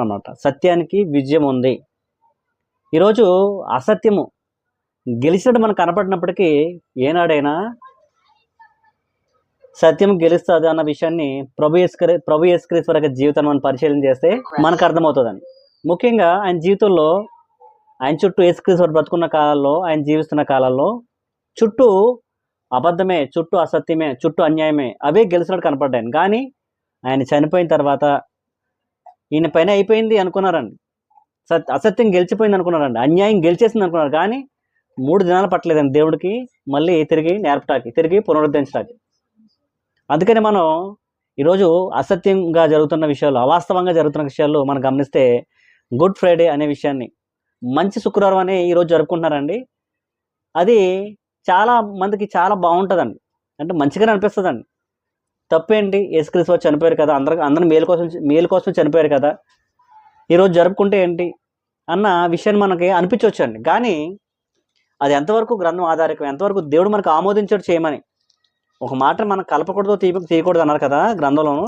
అన్నమాట. సత్యానికి విజయం ఉంది. ఈరోజు అసత్యము గెలిచినట్టు మనకు కనపడినప్పటికీ ఏనాడైనా సత్యం గెలుస్తుంది అన్న విషయాన్ని ప్రభు యేసుక్రీస్తు వారి జీవితాన్ని మనం పరిశీలన చేస్తే మనకు అర్థమవుతుందండి. ముఖ్యంగా ఆయన జీవితంలో ఆయన చుట్టూ యేసుక్రీస్తు వారు బ్రతుకున్న కాలాల్లో, ఆయన జీవిస్తున్న కాలాల్లో చుట్టూ అబద్ధమే, చుట్టూ అసత్యమే, చుట్టూ అన్యాయమే అవే గెలిచినట్టు కనపడ్డాయి. కానీ ఆయన చనిపోయిన తర్వాత ఈయన పైన అయిపోయింది అనుకున్నారండి. అసత్యం గెలిచిపోయింది అనుకున్నారండి, అన్యాయం గెలిచేసింది అనుకున్నారు. కానీ 3 దినాలు పట్టలేదండి దేవుడికి మళ్ళీ తిరిగి నేర్పటానికి, తిరిగి పునరుద్ధరించడానికి. అందుకని మనం ఈరోజు అసత్యంగా జరుగుతున్న విషయాలు, అవాస్తవంగా జరుగుతున్న విషయాలు మనం గమనిస్తే గుడ్ ఫ్రైడే అనే విషయాన్ని, మంచి శుక్రవారం అని ఈరోజు జరుపుకుంటున్నారండి. అది చాలా మందికి చాలా బాగుంటుందండి, అంటే మంచిగానే అనిపిస్తుందండి. తప్పేంటి, యేసుక్రీస్తు వారు చనిపోయారు కదా, అందరం మేలు కోసం చనిపోయారు కదా, ఈరోజు జరుపుకుంటే ఏంటి అన్న విషయాన్ని మనకి అనిపించవచ్చండి. కానీ అది ఎంతవరకు గ్రంథం ఆధారికం, ఎంతవరకు దేవుడు మనకు ఆమోదించాడు చేయమని. ఒక మాట మనం కలపకూడదు తీయకూడదు అన్నారు కదా గ్రంథంలోను.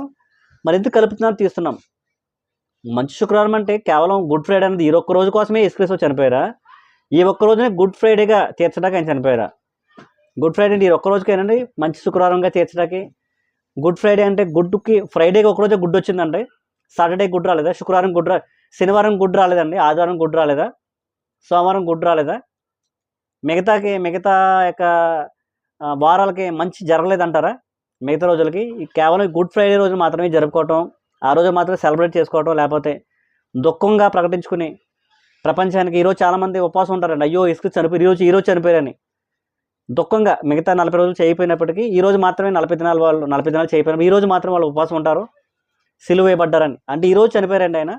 మరి ఎందుకు కలుపుతున్నారు, తీస్తున్నాం? మంచి శుక్రవారం అంటే కేవలం గుడ్ ఫ్రైడే అనేది ఈ ఒక్క రోజు కోసమే యేసుక్రీస్తు చనిపోయారా? ఈ ఒక్క రోజునే గుడ్ ఫ్రైడేగా తీర్చడానికి ఆయన చనిపోయారా? గుడ్ ఫ్రైడే అంటే ఈ ఒక్క రోజుకేనండి మంచి శుక్రవారంగా తీర్చడానికి? గుడ్ ఫ్రైడే అంటే గుడ్కి ఫ్రైడేకి ఒక రోజే గుడ్ వచ్చిందండి. సాటర్డే గుడ్ రాలేదా? శుక్రవారం గుడ్ శనివారం గుడ్ రాలేదండి? ఆదివారం గుడ్ రాలేదా? సోమవారం గుడ్ రాలేదా? మిగతా యొక్క వారాలకి మంచి జరగలేదంటారా? మిగతా రోజులకి కేవలం గుడ్ ఫ్రైడే రోజు మాత్రమే జరుపుకోవటం, ఆ రోజు మాత్రమే సెలబ్రేట్ చేసుకోవటం, లేకపోతే దుఃఖంగా ప్రకటించుకుని ప్రపంచానికి. ఈరోజు చాలామంది ఉపవాసం ఉంటారండి, అయ్యో చనిపోయి ఈరోజు చనిపోయారని దుఃఖంగా. మిగతా 40 రోజులు చేయకపోయినప్పటికీ ఈరోజు మాత్రమే 40 దినాలు వాళ్ళు 40 దినాలు చేయకపోయినా ఈరోజు మాత్రం వాళ్ళు ఉపవాసం ఉంటారు, సిలువ వేయబడ్డారని. అంటే ఈరోజు చనిపోయారండి ఆయన,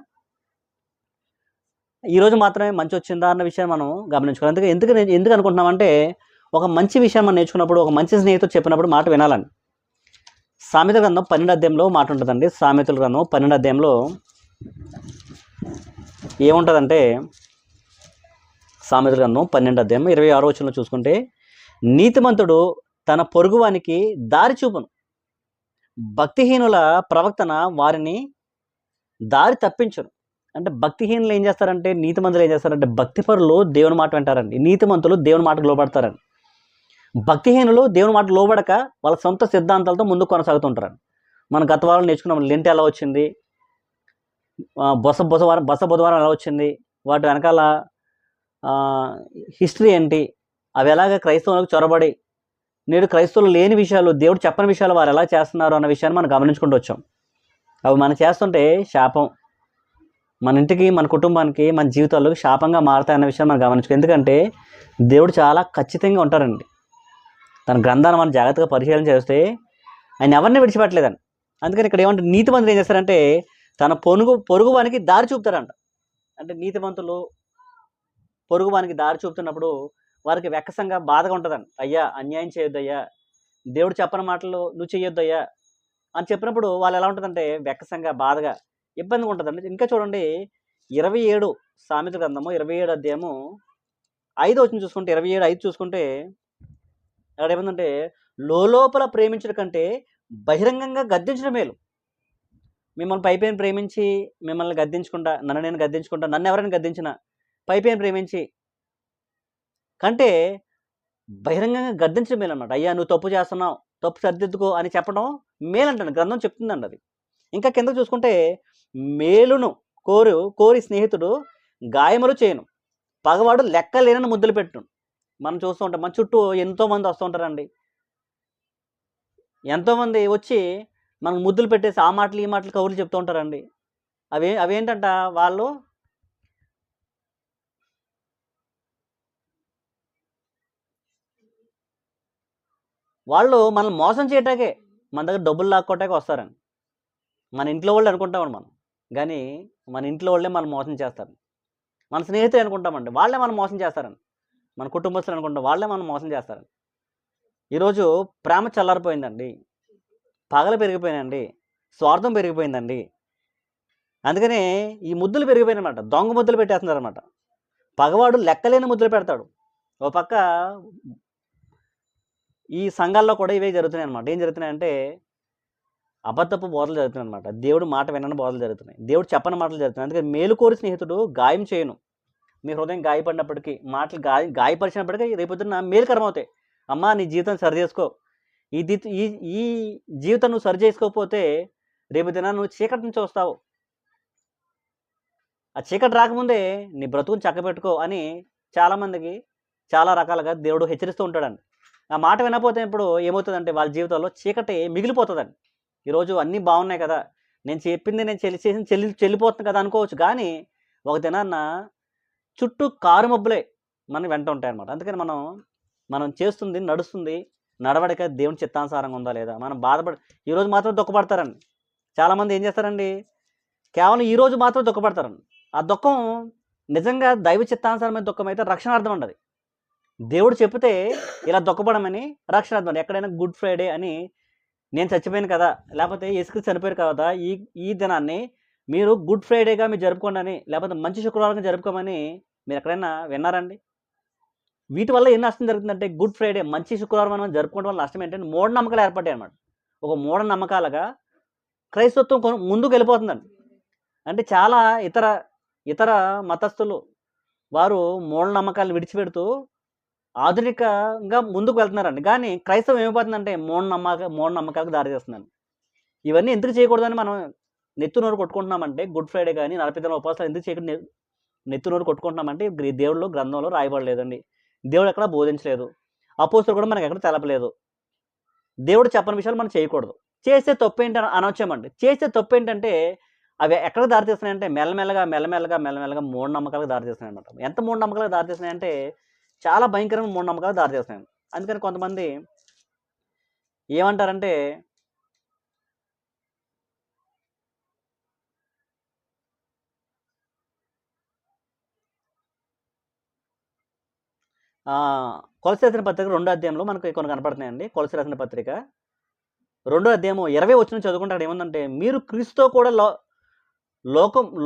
ఈరోజు మాత్రమే మంచి వచ్చిందా అన్న విషయాన్ని మనం గమనించుకోవాలి. అందుకే ఎందుకు అనుకుంటున్నామంటే, ఒక మంచి విషయాన్ని మనం నేర్చుకున్నప్పుడు, ఒక మంచి స్నేహితుడు చెప్పినప్పుడు మాట వినాలని. సామెతల గ్రంథం 12 అధ్యాయంలో మాట ఉంటుందండి. సామెతల గ్రంథం 12 అధ్యాయంలో ఏముంటుందంటే, సామెతల గ్రంథం 12 అధ్యాయం 26వ వచనంలో చూసుకుంటే, నీతిమంతుడు తన పొరుగువానికి దారి చూపును, భక్తిహీనుల ప్రవక్తన వారిని దారి తప్పించును. అంటే భక్తిహీనులు ఏం చేస్తారంటే, నీతిమంతులు ఏం చేస్తారంటే, భక్తిపరులు దేవుని మాట వింటారండి, నీతిమంతులు దేవుని మాటకు లోబడతారండి. భక్తిహీనులు దేవుని మాట లోబడక వాళ్ళ సొంత సిద్ధాంతాలతో ముందుకు కొనసాగుతుంటారండి. మనం గత వారం నేర్చుకున్నాం, లెంట్ ఎలా వచ్చింది, బస బుధవారం ఎలా వచ్చింది, వాటి వెనకాల హిస్టరీ ఏంటి, అవి ఎలాగ క్రైస్తవులకు చొరబడి నేడు క్రైస్తవులు లేని విషయాలు, దేవుడు చెప్పని విషయాలు వారు ఎలా చేస్తున్నారు అన్న విషయాన్ని మనం గమనించుకుంటూ వచ్చాం. అవి మనం చేస్తుంటే శాపం మన ఇంటికి, మన కుటుంబానికి, మన జీవితాల్లోకి శాపంగా మారుతాయన్న విషయాన్ని మనం గమనించుకో. ఎందుకంటే దేవుడు చాలా ఖచ్చితంగా ఉంటారండి. తన గ్రంథాన్ని మనం జాగ్రత్తగా పరిశీలన చేస్తే ఆయన ఎవరిని విడిచిపెట్టలేదండి. అందుకని ఇక్కడ ఏమంటే, నీతిమంతులు ఏం చేస్తారంటే తన పొరుగువానికి దారి చూపుతారంట. అంటే నీతిమంతులు పొరుగువానికి దారి చూపుతున్నప్పుడు వారికి వెక్కసంగా బాధగా ఉంటుందండి. అయ్యా అన్యాయం చేయొద్దయ్యా, దేవుడు చెప్పని మాటలు నువ్వు చేయొద్దయ్యా అని చెప్పినప్పుడు వాళ్ళు ఎలా ఉంటుందంటే వెక్కసంగా, బాధగా, ఇబ్బందిగా ఉంటుందండి. ఇంకా చూడండి, 27 సామెతల గ్రంథము 27 అధ్యాయము 5వ వచనం చూసుకుంటే, 27:5 చూసుకుంటే అక్కడ ఏమందంటే, లోపల ప్రేమించడం కంటే బహిరంగంగా గద్దించడం మేలు. మిమ్మల్ని పైపైన ప్రేమించి మిమ్మల్ని గద్దించుకుంటా, నన్ను గద్దించుకుంటా, నన్ను ఎవరైనా గద్దించిన పైపైన ప్రేమించి కంటే బహిరంగంగా గద్దించడం మేలు అన్నమాట. అయ్యా నువ్వు తప్పు చేస్తున్నావు, తప్పు సరిదిద్దుకో అని చెప్పడం మేలంటాను, గ్రంథం చెప్తుందండి అది. ఇంకా కింద చూసుకుంటే, మేలును కోరి స్నేహితుడు గాయములు చేయను, పగవాడు లెక్కలేనని ముద్దులు పెట్టును. మనం చూస్తూ ఉంటాం, మన చుట్టూ ఎంతోమంది వస్తూ ఉంటారండి. ఎంతోమంది వచ్చి మనకు ముద్దులు పెట్టేసి ఆ మాటలు ఈ మాటలు కబుర్లు చెప్తూ ఉంటారండి. అవేంటంట, వాళ్ళు మనల్ని మోసం చేయటాకే, మన దగ్గర డబ్బులు లాక్కోటాకే వస్తారండి. మన ఇంట్లో వాళ్ళు అనుకుంటామండి మనం, కానీ మన ఇంట్లో వాళ్ళే మనం మోసం చేస్తారు. మన స్నేహితులు అనుకుంటామండి, వాళ్ళే మనం మోసం చేస్తారండి. మన కుటుంబస్తులు అనుకుంటాం, వాళ్ళే మనం మోసం చేస్తారండి. ఈరోజు ప్రేమ చల్లారిపోయిందండి, పగలు పెరిగిపోయినండి, స్వార్థం పెరిగిపోయిందండి. అందుకనే ఈ ముద్దులు పెరిగిపోయినమాట, దొంగ ముద్దులు పెట్టేస్తున్నారన్నమాట. పగవాడు లెక్కలేని ముద్దులు పెడతాడు. ఓ పక్క ఈ సంఘాల్లో కూడా ఇవే జరుగుతున్నాయి అన్నమాట. ఏం జరుగుతున్నాయంటే, అబద్ధపు బోధలు జరుగుతున్నాయి అనమాట. దేవుడు మాట వినని బోధలు జరుగుతున్నాయి. దేవుడు చెప్పని మాటలు జరుగుతున్నాయి. అందుకని మేలుకోరి స్నేహితుడు గాయం చేయను. మీ హృదయం గాయపడినప్పటికీ, మాటలు గాయపరిచినప్పటికీ రేపొద్దున మేలుకరమవుతాయి. అమ్మా నీ జీవితం సరి చేసుకో. ఈ ఈ ఈ జీవితం నువ్వు సరి చేసుకోకపోతే రేపొద్దున నువ్వు చీకటి నుంచి వస్తావు. ఆ చీకటి రాకముందే నీ బ్రతుకుని చక్కబెట్టుకో అని చాలామందికి చాలా రకాలుగా దేవుడు హెచ్చరిస్తూ ఉంటాడండి. ఆ మాట వినకపోతే ఇప్పుడు ఏమవుతుందంటే వాళ్ళ జీవితంలో చీకటి మిగిలిపోతుందండి. ఈరోజు అన్నీ బాగున్నాయి కదా, నేను చెప్పింది నేను చేసింది చెల్లిపోతుంది కదా అనుకోవచ్చు. కానీ ఒక దినాన్న చుట్టూ కారు మబ్బులే మన వెంట ఉంటాయన్నమాట. అందుకని మనం చేస్తుంది, నడుస్తుంది నడవడిక దేవుని చిత్తానుసారంగా ఉందా లేదా, మనం ఈరోజు మాత్రం దుఃఖపడతారండి. చాలామంది ఏం చేస్తారండి, కేవలం ఈరోజు మాత్రం దుఃఖపడతారండి. ఆ దుఃఖం నిజంగా దైవ చిత్తానుసారమైన దుఃఖం అయితే రక్షణార్థం ఉండదు. దేవుడు చెప్తే ఇలా దుఃఖపడమని రక్షణార్థం. ఎక్కడైనా గుడ్ ఫ్రైడే అని నేను చచ్చిపోయాను కదా, లేకపోతే యేసుక్రీస్తు చనిపోయారు కదా, ఈ దినాన్ని మీరు గుడ్ ఫ్రైడేగా మీరు జరుపుకోండి అని, లేకపోతే మంచి శుక్రవారంగా జరుపుకోమని మీరు ఎక్కడైనా విన్నారండి? వీటి వల్ల ఏం నష్టం జరుగుతుందంటే, గుడ్ ఫ్రైడే మంచి శుక్రవారం మనం జరుపుకోవడం వల్ల నష్టం ఏంటంటే మూఢనమ్మకాలు ఏర్పడ్డాయి అన్నమాట. ఒక మూఢనమ్మకాలుగా క్రైస్తత్వం ముందుకు వెళ్ళిపోతుందండి. అంటే చాలా ఇతర మతస్థులు వారు మూఢనమ్మకాలను విడిచిపెడుతూ ఆధునికంగా ముందుకు వెళ్తున్నారండి. కానీ క్రైస్తవం ఏమైపోతుందంటే మూఢనమ్మకాలకు దారి చేస్తుందండి. ఇవన్నీ ఎందుకు చేయకూడదని మనం నెత్తి నోరు కొట్టుకుంటున్నామంటే, గుడ్ ఫ్రైడే కానీ 40 దినాల ఉపవాసాలు ఎందుకు చేయకుండా నెత్తి నోరు కొట్టుకుంటున్నామంటే దేవుళ్ళు గ్రంథంలో రాయబడలేదండి. దేవుడు ఎక్కడ బోధించలేదు. అపోస్తులు కూడా మనకి ఎక్కడ తెలపలేదు. దేవుడు చెప్పని విషయాలు మనం చేయకూడదు. చేస్తే తప్పు ఏంటి అనవచ్చామండి. చేస్తే తప్పు ఏంటంటే అవి ఎక్కడ దారితీస్తున్నాయంటే మెల్లమెల్లగా మూఢనమ్మకాలకు దారితీస్తున్నాయి అనమాట. ఎంత మూఢనమ్మకాలకు దారితీస్తున్నాయంటే చాలా భయంకరమైన మూఢనమ్మకాలకు దారితీస్తున్నాయి. అందుకని కొంతమంది ఏమంటారంటే, కొలసి రాసిన పత్రిక 2వ అధ్యాయంలో మనకు కొన్ని కనపడుతున్నాయండి. కొలసి రాసిన పత్రిక 2వ అధ్యాయము 20 వచనం చదువుకుంటే అక్కడ ఏముందంటే, మీరు క్రీస్తుతో కూడా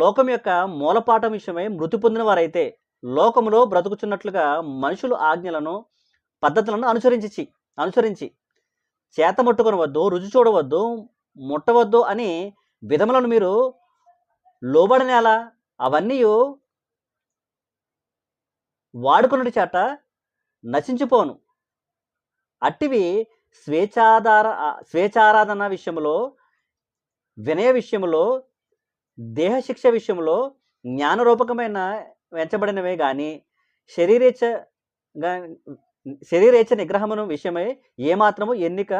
లోకం యొక్క మూలపాఠం విషయమై మృతి పొందిన వారైతే లోకములో బ్రతుకుచున్నట్లుగా మనుషులు ఆజ్ఞలను పద్ధతులను అనుసరించి చేత ముట్టుకొనవద్దు, రుచి చూడవద్దు, ముట్టవద్దు అని విధములను మీరు లోబడనేలా అవన్నీ వాడుకున్నటి చేత నశించిపోను. అట్టివి స్వేచ్ఛారాధన విషయంలో, వినయ విషయంలో, దేహశిక్ష విషయంలో జ్ఞానరూపకమైన వెంచబడినవే కానీ శరీరేచ్ఛ నిగ్రహమును విషయమై ఏమాత్రము ఎన్నిక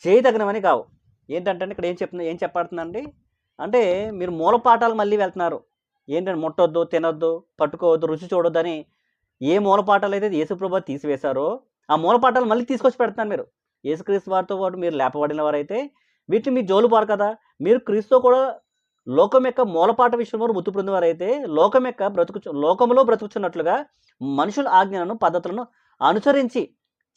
చేయదగినవని కావు. ఏంటంటే ఇక్కడ ఏం చెప్పబడుతుందండి అంటే, మీరు మూలపాఠాలు మళ్ళీ వెళ్తున్నారు. ఏంటంటే ముట్టొద్దు, తినొద్దు, పట్టుకోవద్దు, రుచి చూడొద్దు అని ఏ మూలపాఠాలు అయితే యేసుప్రభు తీసివేశారో ఆ మూలపాఠాలు మళ్ళీ తీసుకొచ్చి పెడుతున్నారు మీరు. యేసుక్రీస్తు వారితో పాటు మీరు లేపబడిన వారైతే వీటిని మీ జోలు పారు కదా. మీరు క్రీస్తుతో కూడా లోకం యొక్క మూలపాఠ విషయంలో మృతి పొందిన వారైతే లోకములో బ్రతుకుచున్నట్లుగా మనుషుల ఆజ్ఞలను పద్ధతులను అనుసరించి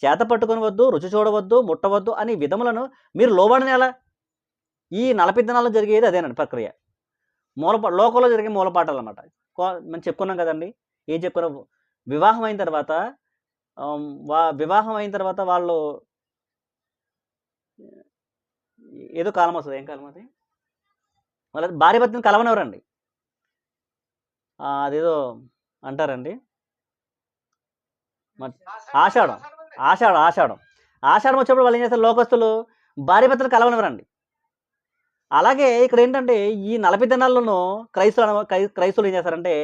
చేత పట్టుకొనవద్దు, రుచి చూడవద్దు, ముట్టవద్దు అని విధములను మీరు లోబడనేలా. ఈ 40 దినాల్లో జరిగేది అదేనండి ప్రక్రియ. లోకంలో జరిగే మూలపాఠాలు అన్నమాట. మనం చెప్పుకున్నాం కదండి. ఏం చెప్పుకున్నాం, వివాహం అయిన తర్వాత వాళ్ళు ఏదో కాలం వస్తుంది. ఏం కాలం అది? వాళ్ళ భార్య భర్తని కలవనివ్వరండి. అదేదో అంటారండి, ఆషాఢం వచ్చినప్పుడు వాళ్ళు ఏం చేస్తారు, లోకస్తులు భార్య భర్తలు కలవనివ్వరండి. అలాగే ఇక్కడ ఏంటంటే ఈ 40 దినాల్లోనూ క్రైస్తవులు ఏం చేస్తారంటే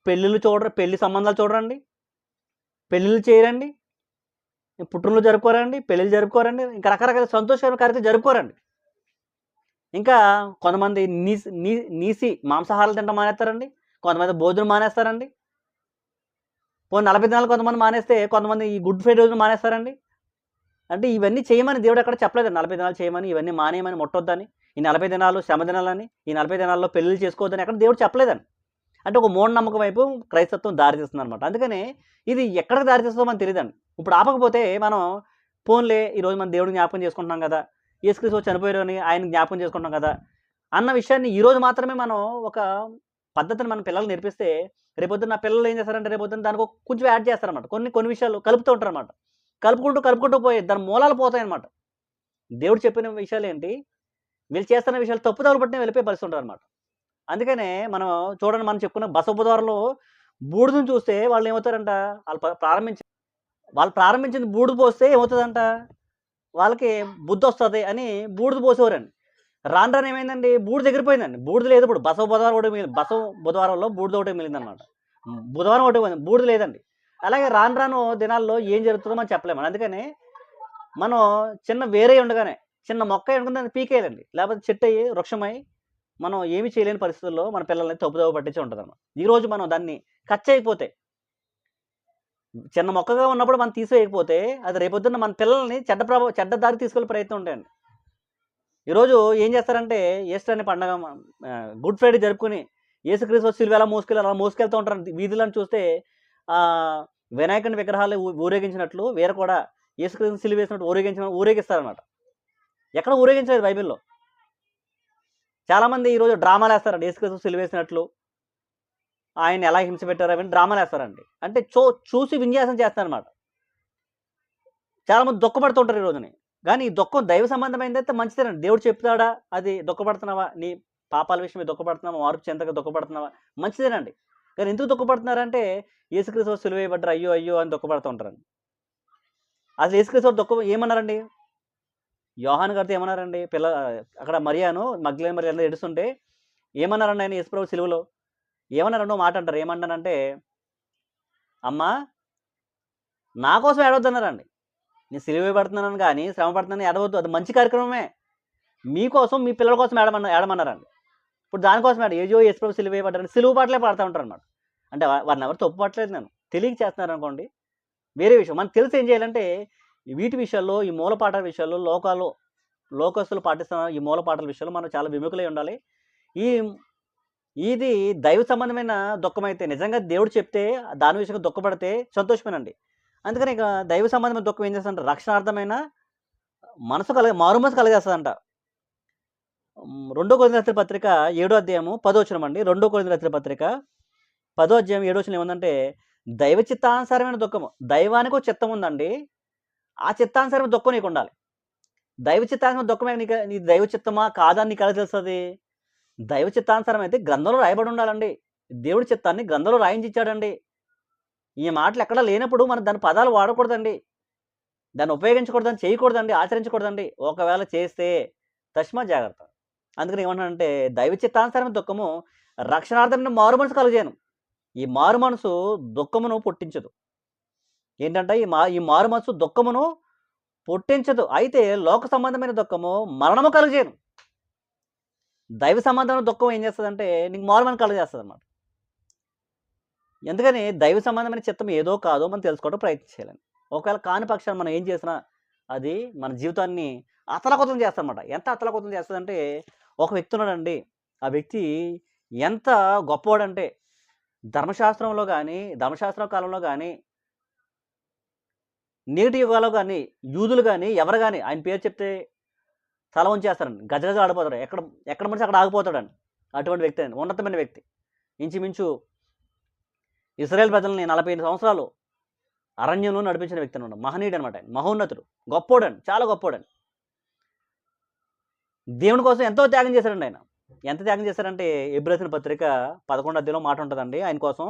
పెళ్లి సంబంధాలు చూడరండి, పెళ్ళిళ్ళు చేయరండి, పుట్టినరోజులు జరుపుకోరండి, పెళ్ళిళ్ళు జరుపుకోరండి, ఇంకా రకరకాల సంతోషకరమైన కార్యక్రమాలు జరుపుకోరండి. ఇంకా కొంతమంది నీసి మాంసాహారాలు తింటాం మానేస్తారండి, కొంతమంది భోజనం మానేస్తారండి. 40 దినాలు కొంతమంది మానేస్తే కొంతమంది ఈ గుడ్ ఫ్రైడే రోజున మానేస్తారండి. అంటే ఇవన్నీ చేయమని దేవుడు ఎక్కడ చెప్పలేదు. 40 దినాలు చేయమని, ఇవన్నీ మానేయమని, ముట్టొద్దని, ఈ 40 దినాలు శ్రమ దినాలని, ఈ 40 దినాల్లో పెళ్ళిళ్ళు చేసుకోవద్దని ఎక్కడ దేవుడు చెప్పలేదని. అంటే ఒక మూఢనమ్మకం వైపు క్రైస్తత్వం దారితీస్తుంది అనమాట. అందుకని ఇది ఎక్కడికి దారితీస్తుందో మనకు తెలియదండి. ఇప్పుడు ఆపకపోతే మనం ఫోన్లే ఈరోజు మన దేవుడిని జ్ఞాపకం చేసుకుంటున్నాం కదా, యేసుక్రీస్తు చనిపోయారు అని ఆయన జ్ఞాపకం చేసుకుంటాం కదా అన్న విషయాన్ని ఈరోజు మాత్రమే మనం ఒక పద్ధతిని మన పిల్లలు నేర్పిస్తే రేపొద్దున నా పిల్లలు ఏం చేస్తారంటే రేపొద్దున దానికి కొంచెం యాడ్ చేస్తారన్నమాట. కొన్ని విషయాలు కలుపుతూ ఉంటారు అన్నమాట. కలుపుకుంటూ పోయి దాని మూలాలు పోతాయి అన్నమాట. దేవుడు చెప్పిన విషయాలు ఏంటి, వీళ్ళు చేస్తున్న విషయాలు తప్పుదోవలు పట్టిన వెళ్ళిపోయే పరిస్థితి ఉంటదనమాట. అందుకనే మనం చూడండి, మనం చెప్పుకున్న బసవ బుధవారంలో బూడిదని చూస్తే వాళ్ళు ఏమవుతారంట, వాళ్ళు ప్రారంభించింది బూడిద పోస్తే ఏమవుతదంట, వాళ్ళకి బుద్ధొస్తది అని బూడిద పోసేవారండి. రాను రాను ఏమైందండి, బూడిద ఎగిరిపోయిందండి. బూడిద లేదు ఇప్పుడు. బసవ బుధవారం ఒకటే మిగిలింది. బసవ బుధవారంలో బూడిద ఒకటే మిగిలిందనమాట. బుధవారం ఒకటే పోయింది, బూడిద లేదండి. అలాగే రాను రాను దినాల్లో ఏం జరుగుతుందో మనం చెప్పలేము. అందుకని మనం చిన్న వేరే ఉండగానే చిన్న మొక్క ఉండగానే దాన్ని పీకేయాలండి. లేకపోతే చెట్టయ్యి, వృక్షమై మనం ఏమి చేయలేని పరిస్థితుల్లో మన పిల్లల్ని తప్పుదోవ పట్టించి ఉంటదనమాట. ఈరోజు మనం దాన్ని కట్ చేయకపోతే, చిన్న మొక్కగా ఉన్నప్పుడు మనం తీసివేయకపోతే అది రేపొద్దున్న మన పిల్లల్ని చెడ్డ దారికి తీసుకెళ్ళే ప్రయత్నం ఉంటాయండి. ఈరోజు ఏం చేస్తారంటే, ఈస్టర్ అనే పండగ గుడ్ ఫ్రైడే జరుపుకొని యేసుక్రీస్తు సిలువ ఎలా మోసుకెళ్తూ ఉంటారు. వీధులను చూస్తే వినాయకుని విగ్రహాలు ఊరేగించినట్లు వీరు కూడా యేసుక్రీస్తు సిలువ వేసినట్టు ఊరేగిస్తారనమాట. ఎక్కడ ఊరేగించలేదు బైబిల్‌లో. చాలామంది ఈరోజు డ్రామాలు వేస్తారండి. యేసుక్రీస్తు సిలువ వేసినట్లు, ఆయన ఎలా హింస పెట్టారు అవన్నీ డ్రామాలు వేస్తారండి. అంటే చూసి విన్యాసం చేస్తారనమాట. చాలామంది దుఃఖపడుతుంటారు ఈ రోజుని. కానీ ఈ దుఃఖం దైవ సంబంధమైనదైతే మంచిదేనండి. దేవుడు చెప్తాడా, అది దుఃఖపడుతున్నావా, నీ పాపాల విషయమే దుఃఖపడుతున్నావా, మార్పు చెందక దుఃఖపడుతున్నావా, మంచిదేనండి. కానీ ఎందుకు దుఃఖపడుతున్నారంటే, యేసుక్రీస్తు సిలువ వేయబడ్డారు, అయ్యో అయ్యో అని దుఃఖపడుతూ ఉంటారండి. అసలు యేసుక్రీస్తు దుఃఖం ఏమన్నారండి? యోహాను గారితో ఏమన్నారండి? అక్కడ మరియాను, మగ్దలేనే మరియ అందరూ ఏడుస్తుంటే ఏమన్నారండి ఆయన యేసుప్రభు సిలువలో? ఏమన్నారండి? ఓ మాట అంటారు. ఏమన్నారంటే, అమ్మా నా కోసం ఏడవద్దన్నారండి. నేను సిలువ వేయబడుతున్నాను కానీ, శ్రమ పడుతున్నాను ఏడవద్దు, అది మంచి కార్యక్రమమే. మీకోసం, మీ పిల్లల కోసం ఏడమన్నారండి. ఇప్పుడు దానికోసం యేసుప్రభు సిలువ వేయబడ్డారని సిలువ పాటలే పాడుతూ ఉంటారనమాట. అంటే వారిని ఎవరు తప్పు పట్టలేదు, నేను తెలియక చేస్తున్నారు అనుకోండి, వేరే విషయం. మనకు తెలిసి ఏం చేయాలంటే, వీటి విషయాల్లో, ఈ మూలపాఠాల విషయాల్లో లోకస్తులు పాటిస్తున్న ఈ మూలపాఠాల విషయంలో మనం చాలా విముఖులై ఉండాలి. ఇది దైవ సంబంధమైన దుఃఖమైతే, నిజంగా దేవుడు చెప్తే దాని విషయంగా దుఃఖపడితే సంతోషమేనండి. అందుకని ఇక దైవ సంబంధమైన దుఃఖం ఏం చేస్తుందంటే, రక్షణార్థమైన మారు మనసు కలగజేస్తుందంట. 2 కొరింథీయుల పత్రిక 7వ అధ్యాయము 10వ వచనం అండి. 2 కొరింథీయుల పత్రిక 10వ అధ్యాయం 7వ వచనం ఏముందంటే, దైవ చిత్తానుసారమైన దుఃఖము. దైవానికి ఒక చిత్తం ఉందండి. ఆ చిత్తానుసారమైన దుఃఖం నీకు ఉండాలి. దైవ చిత్తానుసారమైన దుఃఖమే నీ దైవ చిత్తమా కాదా నీకు ఎలా తెలుస్తుంది? దైవ చిత్తానుసారం అయితే గ్రంథంలో రాయబడి ఉండాలండి. దేవుడి చిత్తాన్ని గ్రంథంలో రాయించిచ్చాడండి. ఈ మాటలు ఎక్కడా లేనప్పుడు మనం దాని పదాలు వాడకూడదండి. దాన్ని ఉపయోగించకూడదని, చేయకూడదండి, ఆచరించకూడదండి. ఒకవేళ చేస్తే తస్మా జాగ్రత్త. అందుకని ఏమంటానంటే, దైవ చిత్తానుసారమైన దుఃఖము రక్షణార్థమైన మారు మనసు కలుగజేయను. ఈ మారు మనసు దుఃఖమును పుట్టించదు. ఏంటంటే, ఈ మారు మనసు దుఃఖమును పుట్టించదు. అయితే లోక సంబంధమైన దుఃఖము మరణము కలుగజేయను. దైవ సంబంధమైన దుఃఖం ఏం చేస్తుందంటే, నీకు మారు మనసు కలుగజేస్తుంది అన్నమాట. ఎందుకని దైవ సంబంధమైన చిత్తం ఏదో కాదో మనం తెలుసుకోవడం ప్రయత్నించాలండి. ఒకవేళ కాని పక్షాన మనం ఏం చేసినా అది మన జీవితాన్ని అతలాకుతలం చేస్తుందన్నమాట. ఎంత అతలాకుతలం చేస్తుందంటే, ఒక వ్యక్తి ఉన్నాడండి. ఆ వ్యక్తి ఎంత గొప్పవాడంటే, ధర్మశాస్త్రంలో కాలంలో కానీ, నేటి యుగాల్లో కానీ, యూదులు కానీ, ఎవరు కానీ ఆయన పేరు చెప్తే తల వంచేస్తారండి. గజగజ ఆడిపోతాడు. ఎక్కడ మనిషి అక్కడ ఆగిపోతాడండి. అటువంటి వ్యక్తి అండి, ఉన్నతమైన వ్యక్తి. ఇంచుమించు ఇశ్రాయేల్ ప్రజల్ని 45 సంవత్సరాలు అరణ్యంలో నడిపించిన వ్యక్తి అనమాట. మహనీయుడు అనమాట. మహోన్నతుడు, గొప్పోడండి, చాలా గొప్పోడండి. దేవుని కోసం ఎంతో త్యాగం చేశాడండి ఆయన. ఎంత త్యాగం చేశారంటే, హెబ్రీ పత్రిక 11వ అధ్యాయంలో మాట ఉంటుందండి. ఆయన కోసం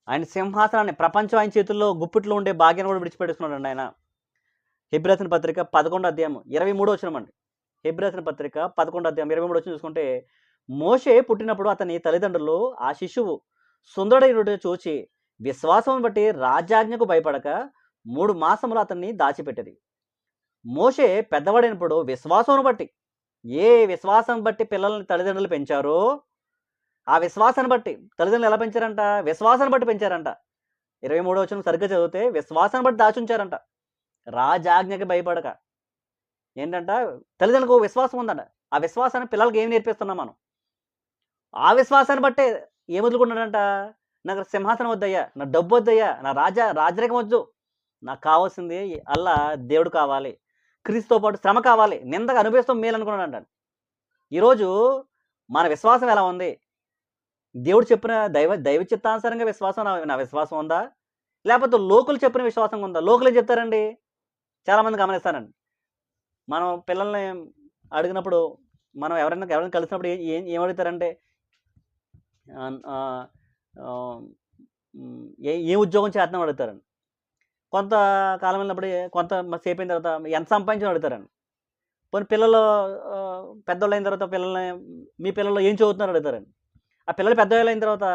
ఆయన సింహాసనాన్ని, ప్రపంచం ఆయన చేతుల్లో గుప్పిట్లో ఉండే భాగ్యాన్ని కూడా విడిచిపెట్టుకున్నాడండి ఆయన. హెబ్రీ పత్రిక 11వ అధ్యాయం 23వ వచనం అండి. హెబ్రీ పత్రిక 11వ అధ్యాయం 23వ వచనం చూసుకుంటే, మోషే పుట్టినప్పుడు అతని తల్లిదండ్రులు ఆ శిశువు సుందరుడైనట్టు చూచి విశ్వాసం బట్టి రాజాజ్ఞకు భయపడక 3 మాసములు అతన్ని దాచిపెట్టేది. మోషే పెద్దవాడైనప్పుడు విశ్వాసం బట్టి, ఏ విశ్వాసం బట్టి పిల్లల్ని తల్లిదండ్రులు పెంచారో ఆ విశ్వాసాన్ని బట్టి, తల్లిదండ్రులు ఎలా పెంచారంట? విశ్వాసాన్ని బట్టి పెంచారంట. 23వ వచనం సరిగ్గా చదివితే విశ్వాసాన్ని బట్టి దాచుంచారంట. రాజాజ్ఞకి భయపడక. ఏంటంట? తల్లిదండ్రులకు విశ్వాసం ఉందంట. ఆ విశ్వాసాన్ని పిల్లలకి ఏం నేర్పిస్తున్నాం మనం? ఆ విశ్వాసాన్ని బట్టే ఏం వదులుకున్నాడంట? నాకు సింహాసనం వద్దయ్యా, నా డబ్బు వద్దయ్యా, నా రాజరికం వద్దు, నాకు కావాల్సింది అల్లా దేవుడు కావాలి, క్రీస్తుతో పాటు శ్రమ కావాలి, నిందగా అనుభవిస్తాం మేలు అనుకున్నాడంట. ఈరోజు మన విశ్వాసం ఎలా ఉంది? దేవుడు చెప్పిన దైవ చిత్తానుసారంగా విశ్వాసం నా విశ్వాసం ఉందా? లేకపోతే లోకులు చెప్పిన విశ్వాసం ఉందా? లోకులు ఏం చెప్తారండి? చాలామంది గమనిస్తానండి. మనం పిల్లల్ని అడిగినప్పుడు మనం ఎవరైనా కలిసినప్పుడు ఏం అడుగుతారంటే ఏ ఉద్యోగం చేస్తున్నాం అడుగుతారండి. కొంత కాలం వెళ్ళినప్పుడు కొంత సేపు అయిన తర్వాత ఎంత సంపాదించామని అడుగుతారండి. పోనీ పిల్లలు పెద్దోళ్ళైన తర్వాత మీ పిల్లలు ఏం చదువుతున్నారు అడుగుతారండి. ఆ పిల్లలు పెద్దవాళ్ళు అయిన తర్వాత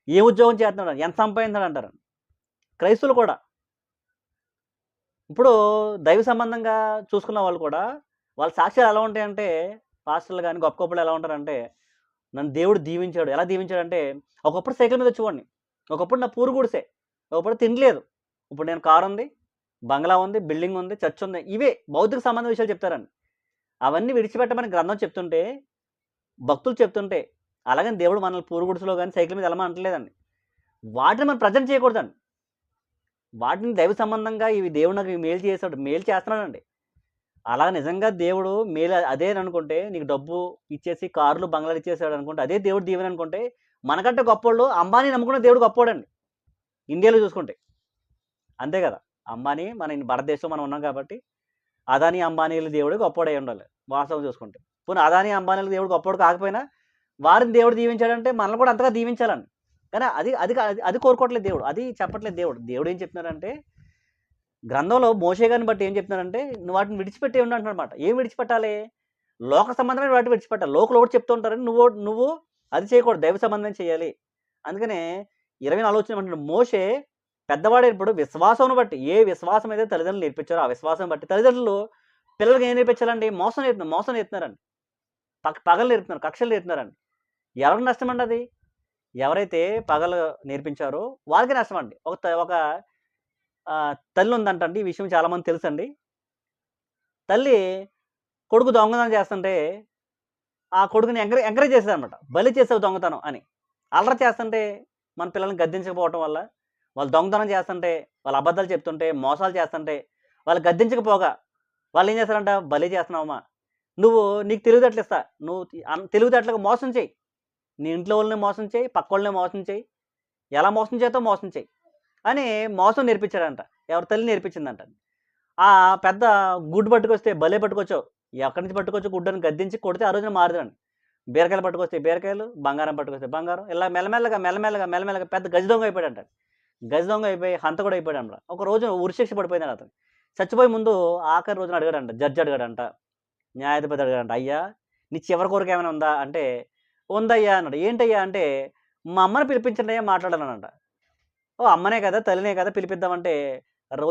ఏ ఉద్యోగం చేస్తున్నాడు, ఎంత సంపాదించాడు అంటారండి. క్రైస్తవులు కూడా ఇప్పుడు దైవ సంబంధంగా చూసుకున్న వాళ్ళు కూడా వాళ్ళ సాక్ష్యాలు ఎలా ఉంటాయంటే, పాస్టర్లు కానీ గొప్ప గొప్పలు ఎలా ఉంటారంటే, నన్ను దేవుడు దీవించాడు. ఎలా దీవించాడంటే, ఒకప్పుడు సైకిల్ మీద వచ్చేవాడిని, ఒకప్పుడు నా పూరు గుడిసే, ఒకప్పుడు తినలేదు, ఇప్పుడు నేను కారు ఉంది, బంగ్లా ఉంది, బిల్డింగ్ ఉంది, చర్చ్ ఉంది. ఇవే భౌతిక సంబంధ విషయాలు చెప్తారండి. అవన్నీ విడిచిపెట్టమని గ్రంథం చెప్తుంటే, భక్తులు చెప్తుంటే, అలాగని దేవుడు మనల్ని పూరు గుడిసెలో కానీ సైకిల్ మీద వెళ్ళమని అంటలేదండి. వాటిని మనం ప్రజెంట్ చేయకూడదండి. వాటిని దైవ సంబంధంగా ఇవి దేవుడు నాకు మేలు చేశాడు, మేలు చేస్తున్నాడండి. అలా నిజంగా దేవుడు మేలు అదే అనుకుంటే, నీకు డబ్బు ఇచ్చేసి కార్లు బంగ్లాలు ఇచ్చేసాడు అనుకుంటే అదే దేవుడు దీవెన అనుకుంటే, మనకంటే గొప్పోళ్ళు అంబానీ నమ్ముకున్న దేవుడు గొప్పోడండి ఇండియాలో చూసుకుంటే. అంతే కదా, అంబానీ మన భారతదేశంలో మనం ఉన్నాం కాబట్టి అదానీ అంబానీల దేవుడు గొప్పోడై ఉండాలి వాస్తవం చూసుకుంటే. పోనీ అదానీ అంబానీల దేవుడు గొప్పోడు కాకపోయినా వారిని దేవుడు దీవించాడంటే మనల్ని కూడా అంతగా దీవించాలండి. కానీ అది అది అది కోరుకోవట్లేదు దేవుడు, అది చెప్పట్లేదు దేవుడు. దేవుడు ఏం చెప్తున్నారంటే, గ్రంథంలో మోషే గారిని బట్టి ఏం చెప్తున్నారంటే, నువ్వు వాటిని విడిచిపెట్టే ఉండు అంటున్నమాట. ఏం విడిచిపెట్టాలి? లోక సంబంధమైన వాటిని విడిచిపెట్టాలి. లోకలు ఒకటి చెప్తూ ఉంటారని నువ్వు అది చేయకూడదు, దైవ సంబంధం చేయాలి. అందుకనే 24 వచ్చిన మోషే పెద్దవాడైనప్పుడు విశ్వాసం బట్టి, ఏ విశ్వాసం అయితే తల్లిదండ్రులు నేర్పించారో ఆ విశ్వాసం బట్టి తల్లిదండ్రులు పిల్లలకి ఏం నేర్పించాలండి? మోసం నేర్పుతున్నారండి, పగలు నేర్పుతున్నారు, కక్షలు నేర్పుతున్నారండి. ఎవరికి నష్టం అండి అది? ఎవరైతే పగలు నేర్పించారో వాళ్ళకి నష్టం అండి. ఒక తల్లి ఉందంటండి, ఈ విషయం చాలామంది తెలుసండి. తల్లి కొడుకు దొంగతనం చేస్తుంటే ఆ కొడుకుని ఎంకరేజ్ చేసేదనమాట. బలి చేసావు దొంగతనం అని. అల్లరి చేస్తుంటే మన పిల్లల్ని గద్దించకపోవటం వల్ల, వాళ్ళు దొంగతనం చేస్తుంటే, వాళ్ళు అబద్ధాలు చెప్తుంటే, మోసాలు చేస్తుంటే వాళ్ళు గద్దించకపోగా వాళ్ళు ఏం చేస్తారంట? బలి చేస్తున్నావమ్మా, నీకు తెలివితేటలు ఇస్తా, నువ్వు తెలివితేటలకు మోసం చేయి, నీ ఇంట్లో వాళ్ళని మోసం చేయి, పక్క వాళ్ళని మోసం చేయి, ఎలా మోసం చేస్తావు మోసం చేయి అని మోసం నేర్పించాడంట. ఎవరి తల్లి నేర్పించిందంట. ఆ పెద్ద గుడ్డు పట్టుకొస్తే భలే పట్టుకొచ్చావు, ఎక్కడి నుంచి పట్టుకొచ్చి గుడ్డని గద్దించి కొడితే ఆ రోజున మారుదండి. బీరకాయలు పట్టుకొస్తే బీరకాయలు, బంగారం పట్టుకొస్తే బంగారం, ఇలా మెల్లమెల్లగా పెద్ద గజ దొంగ అయిపోయాడంట. గజ దొంగ అయిపోయి హంతకుడు అయిపోయాడు అనమాట. ఒక రోజు ఉరిశిక్ష పడిపోయింది అతను. చచ్చిపోయే ముందు ఆఖరి రోజున అడిగాడంట, జడ్జి అడిగాడంట, న్యాయాధిపతి అడిగాడంట, అయ్యా నీ చివరి కోరిక ఏమైనా ఉందా అంటే, ఉందయ్యా అన్నాడు. ఏంటయ్యా అంటే, మా అమ్మని పిలిపించండి అయ్యా మాట్లాడాలనంట. ఓ అమ్మనే కదా తల్లినే కదా పిలిపిద్దామంటే